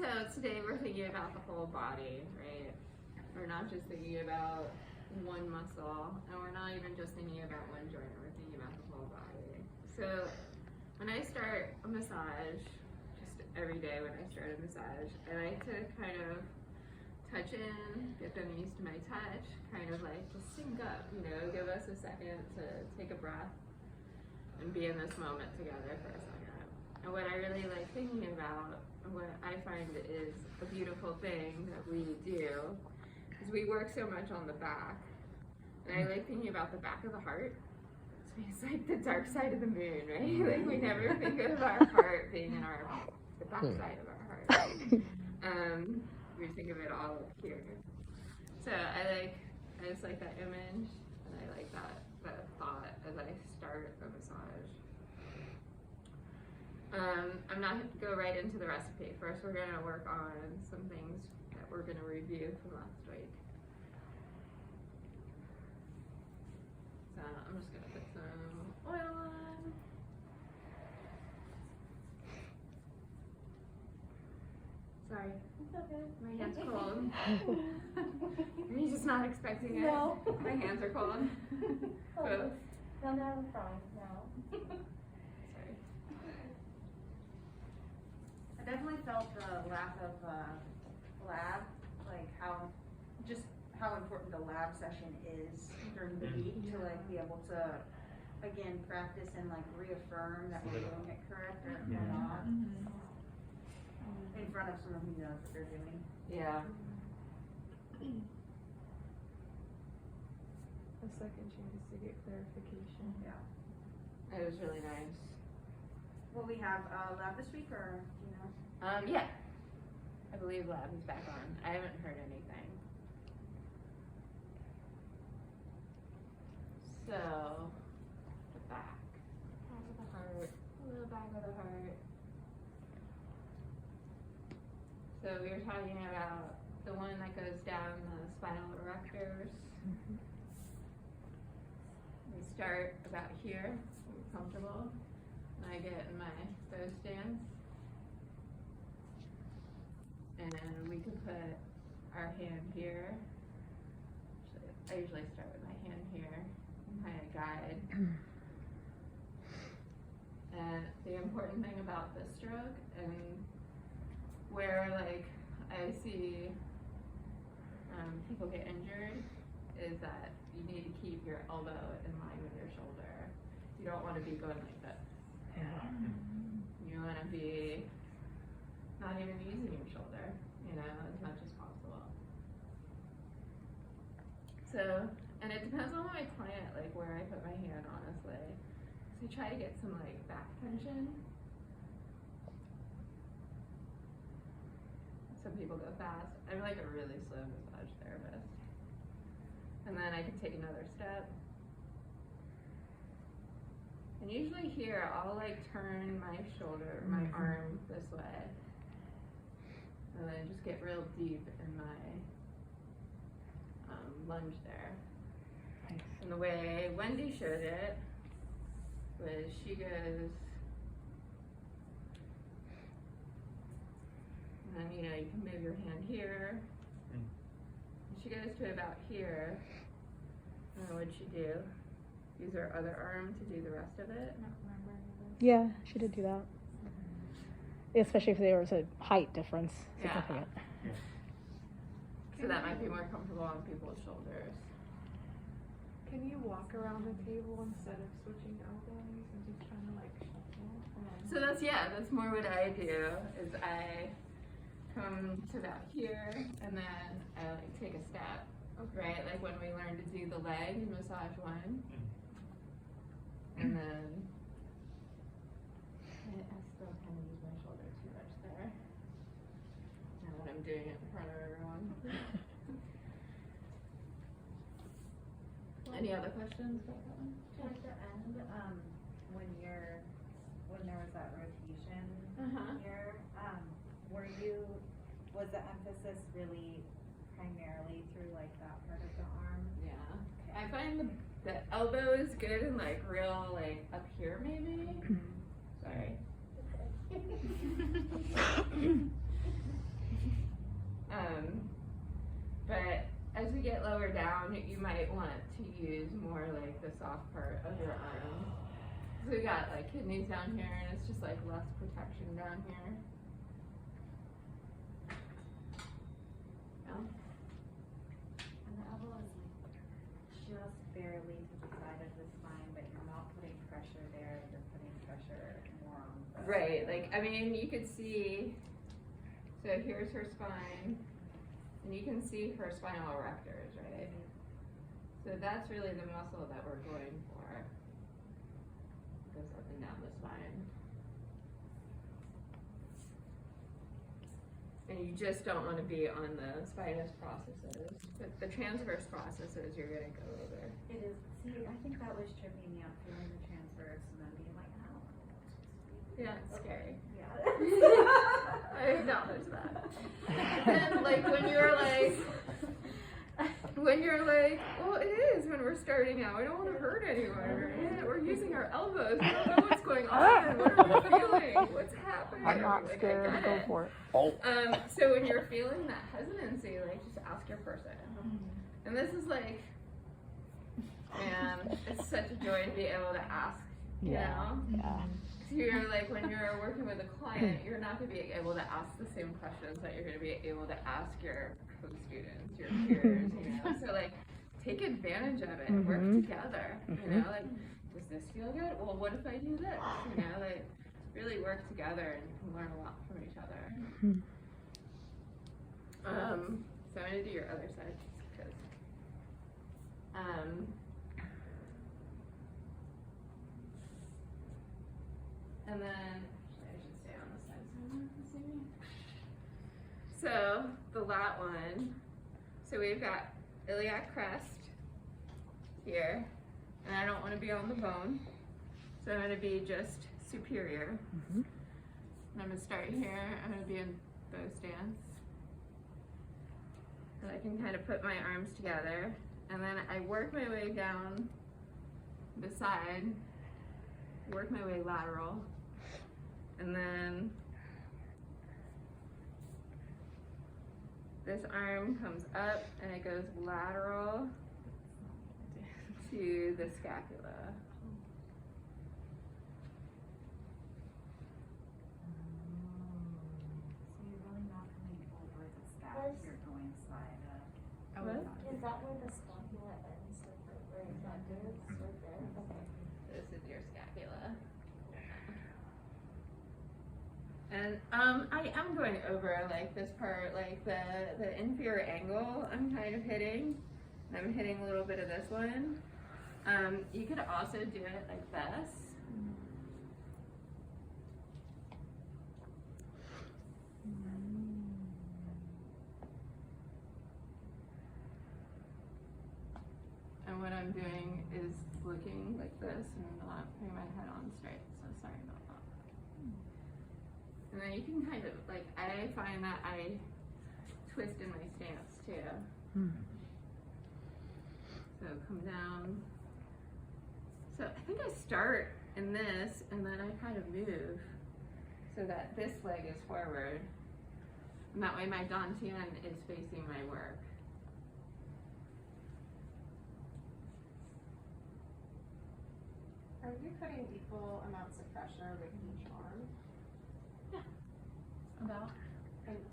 So today we're thinking about the whole body, right? We're not just thinking about one muscle, and we're not even just thinking about one joint, we're thinking about the whole body. So when I start a massage, just every day when I start a massage, I like to kind of touch in, get them used to my touch, kind of like just sync up, you know, give us a second to take a breath and be in this moment together for a second. And what I really like thinking about, what I find is a beautiful thing that we do, is we work so much on the back. And I like thinking about the back of the heart. So it's like the dark side of the moon, right? Like we never think of our heart being in the back side of our heart. We think of it all up here. So I just like that image, and I like that thought as I start a massage. I'm not going to go right into the recipe. First, we're going to work on some things that we're going to review from last week. So I'm just going to put some oil on. Sorry. It's okay. My hand's cold. Are you just not expecting it? No. My hands are cold. Both. No, I'm fine now. Sorry. I definitely felt the lack of lab, like how important the lab session is during the week to like be able to again practice and like reaffirm that we're doing it correct or not in front of someone who knows what they're doing. Yeah. A second chance to get clarification. Yeah. It was really nice. Will we have lab this week or do you know? Yeah. I believe lab is back on. I haven't heard anything. So, the back of the heart, a little back of the heart. So we were talking about the one that goes down the spinal erectors. We start about here, so we're comfortable. And I get in my bow stance. And we can put our hand here. I usually start with my hand here and kind of guide. And the important thing about this stroke, and where like I see people get injured, is that you need to keep your elbow in line with your shoulder. You don't want to be going like this. You want to be not even using your shoulder, you know, as much as possible. So, and it depends on my client, like where I put my hand, honestly. So try to get some like back tension. Some people go fast. I'm like a really slow massage therapist. And then I can take another step. And usually here, I'll like turn my shoulder, my arm this way. And then just get real deep in my lunge there. And the way Wendy showed it was she goes, and then you know, you can move your hand here. And she goes to about here. And then what'd she do? Use her other arm to do the rest of it. Yeah, she did do that. Especially if there was a height difference. Yeah. Significant. So that might be more comfortable on people's shoulders. Can you walk around the table instead of switching elbows and just kind of like shuffle? So that's more what I do, is I come to about here and then I like take a step, right? Like when we learn to do the leg in massage 1. And then I still kind of use my shoulder too much there. Now that I'm doing it in front of everyone. Any other questions about that one? At the end, when there was that rotation here, was the emphasis really primarily through like that part of the arm? Yeah. I find the elbow is good and like real like up here maybe. Sorry. you might want to use more like the soft part of your arm. So we got like kidneys down here, and it's just like less protection down here. Yeah. And the elbow is like just barely to the side of the spine, but you're not putting pressure there, you're putting pressure more on the. Right, like, I mean, you could see, so here's her spine, and you can see her spinal erectors, right? So that's really the muscle that we're going for. Goes up and down the spine. And you just don't want to be on the spinous processes, but the transverse processes you're gonna go over. It is, see, I think that was tripping me up, feeling the transverse and then being like, oh. Yeah, it's scary. Yeah. I acknowledge that. And like when you're like, well, it is when we're starting out. We don't want to hurt anyone. Right? We're using our elbows. We don't know what's going on. What are we feeling? What's happening? I'm not Like, I scared. get Go it. for it. So when you're feeling that hesitancy, like just ask your person. And this is like, man, it's such a joy to be able to ask. You Yeah. know? Yeah. So you're like, when you're working with a client, you're not going to be able to ask the same questions that you're going to be able to ask your co-students, your peers, you know? So like, take advantage of it, work together, you know? Like, does this feel good? Well, what if I do this? You know, like, really work together and you can learn a lot from each other. So I'm going to do your other side just because. And then, actually I should stay on this side so I'm not missing. So, the lat one, so we've got iliac crest here, and I don't want to be on the bone, so I'm going to be just superior. And I'm going to start here, I'm going to be in bow stance. And I can kind of put my arms together, and then I work my way down the side, work my way lateral, and then this arm comes up and it goes lateral to the scapula. So you're really not coming over the scap, you're going side up. What? Is that where the scapula ends, like where that is, right there? Okay. This is your scapula. And I am going over like this part, like the inferior angle I'm kind of hitting. And I'm hitting a little bit of this one. You could also do it like this. And what I'm doing is looking like this and not putting my head on straight, so sorry about that. And then you can kind of, like, I find that I twist in my stance too. So come down. So I think I start in this and then I kind of move so that this leg is forward. And that way my dantian is facing my work. Are you putting equal amounts of pressure with each